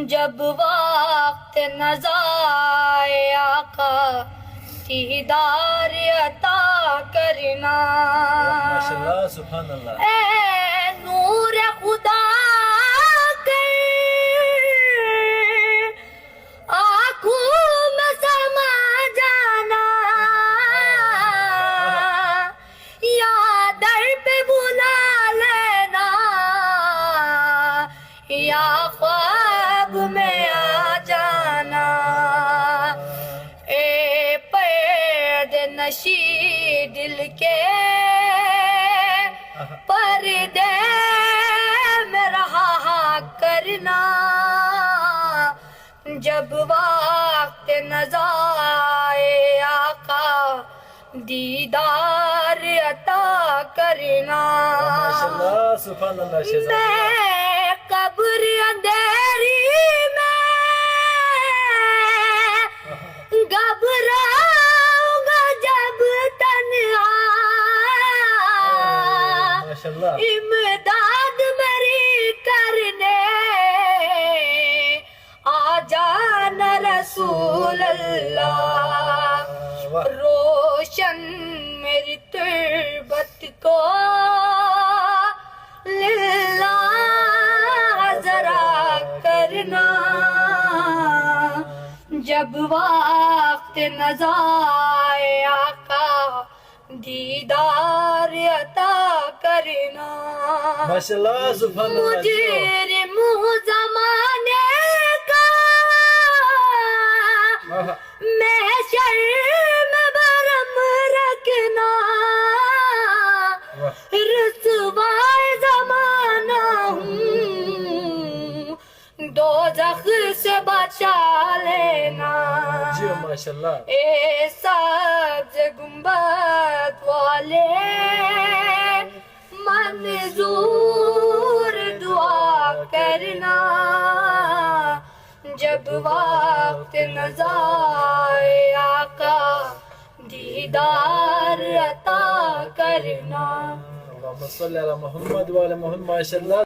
جب وقت نزائے آقا دیدار عطا کرنا ماشاءاللہ سبحان اللہ. اے نور خدا کر آنکھوں میں سما جانا یا در پہ بلا لینا یا خواب میں آ جانا اے پردے نشی دل کے پردے میں رہا کرنا جب وقت نزائے آقا دیدار عطا کرنا ماشاءاللہ سبحان اللہ شہزادی. میں قبر اندھیری میں گھبراؤں گا جب تنہا ماشاءاللہ. امداد میری کرنے آ جانا رسول اللہ واہ. روشن میری تربت کو للہ ذرا کرنا جب وقت نزائے آقا دیدار عطا کرنا ماشاءاللہ سبحان اللہ. مجرم زمانے کا واہ. میں شرم برم رکھنا واہ. رسوائے زمانہ ہوں دوزخ سے بچا لینا جی ماشاءاللہ. اے سبز گنبد والے منظور دعا کرنا جب وقت نزائے آقا دیدار عطا کرنا اللهم صل على محمد وعلى محمد. ماشاءاللہ.